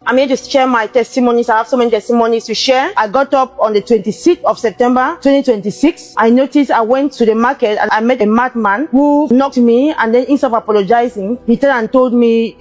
I'm here to share my testimonies. I have so many testimonies to share. I got up on the 26th of September 2026. I noticed I went to the market and I met a madman who knocked me, and then instead of apologizing, he turned and told me,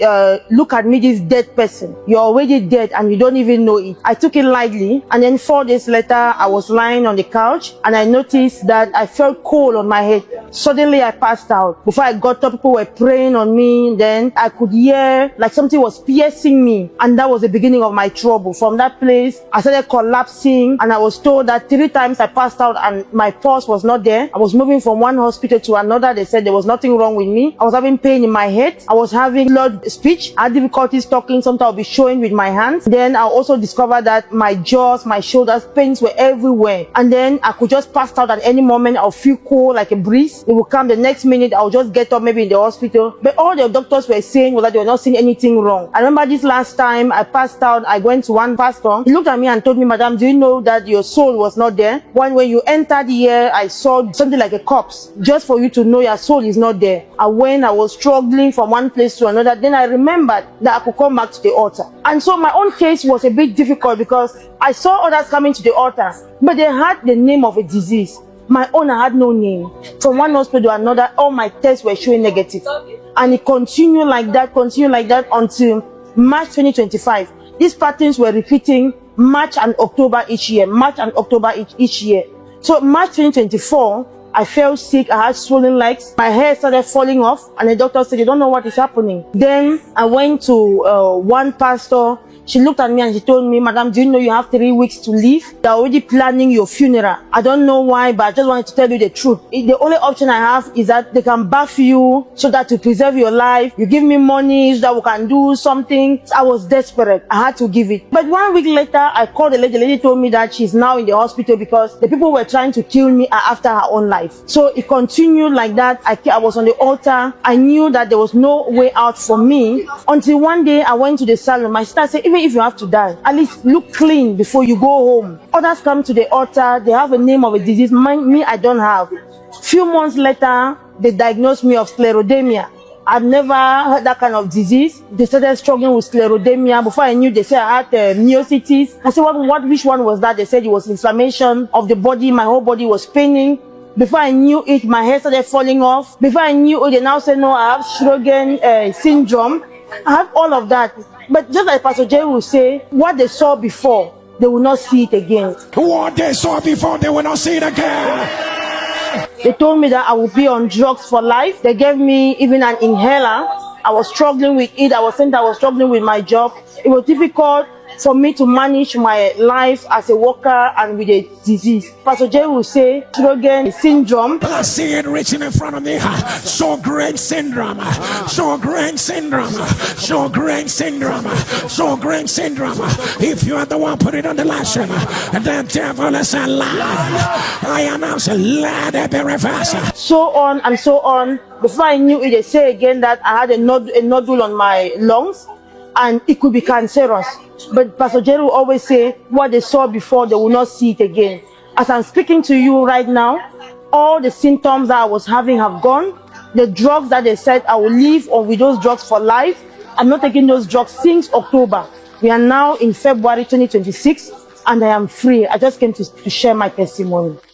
look at me, this dead person. You're already dead and you don't even know it. I took it lightly, and then 4 days later, I was lying on the couch and I noticed that I felt cold on my head. Suddenly I passed out. Before I got up, people were praying on me. Then I could hear like something was piercing me, and that was the beginning of my trouble. From that place, I started collapsing, and I was told that 3 times I passed out and my pulse was not there. I was moving from one hospital to another. They said there was nothing wrong with me. I was having pain in my head. I was having blurred speech. I had difficulties talking. Sometimes I'll be showing with my hands. Then I also discovered that my jaws, my shoulders, pains were everywhere. And then I could just pass out at any moment. I'll feel cold like a breeze. It will come the next minute. I'll just get up, maybe in the hospital. But all the doctors were saying was that they were not seeing anything wrong. I remember this last time I passed out, I went to one pastor. He looked at me and told me, Madam, do you know that your soul was not there? When you entered here, I saw something like a corpse. Just for you to know your soul is not there. And when I was struggling from one place to another, then I remembered that I could come back to the altar. And so my own case was a bit difficult because I saw others coming to the altar, but they had the name of a disease. My own, I had no name. From one hospital to another, all my tests were showing negative. And it continued like that until March 2025. These patterns were repeating March and October each year, each year. So March 2024, I felt sick. I had swollen legs. My hair started falling off, and the doctor said, you don't know what is happening. Then I went to one pastor. She looked at me and she told me, Madam, do you know you have 3 weeks to live? They're already planning your funeral. I don't know why, but I just wanted to tell you the truth. The only option I have is that they can bath you so that to preserve your life. You give me money so that we can do something. I was desperate. I had to give it. But 1 week later, I called the lady. The lady told me that she's now in the hospital because the people were trying to kill me after her own life. So it continued like that. I was on the altar. I knew that there was no way out for me until one day I went to the salon. My sister said, even if you have to die, at least look clean before you go home. Others come to the altar, they have a name of a disease. Me, I don't have. Few months later, they diagnosed me of sclerodermia. I've never had that kind of disease. They started struggling with sclerodermia. Before I knew, they said I had myositis. I said, which one was that? They said it was inflammation of the body. My whole body was paining. Before I knew it, my hair started falling off. Before I knew it, they now said, no, I have Sjogren syndrome. I have all of that. But just like Pastor Jerry will say, what they saw before, they will not see it again. What they saw before, they will not see it again. They told me that I would be on drugs for life. They gave me even an inhaler. I was struggling with it. I was saying that I was struggling with my job. It was difficult for me to manage my life as a worker and with a disease. Pastor Jerry will say, Sjogren syndrome. I see it written in front of me. Sjogren syndrome. Sjogren syndrome. Sjogren syndrome. Sjogren syndrome. If you are the one, put it on the live stream. The devil is a lie. I announce a lie that be reversed. So on and so on. Before I knew it, they say again that I had a nodule on my lungs, and it could be cancerous. But Pastor Jerry will always say, what they saw before, they will not see it again. As I'm speaking to you right now, all the symptoms that I was having have gone. The drugs that they said I will live on with those drugs for life, I'm not taking those drugs since October. We are now in February 2026, and I am free. I just came to share my testimony.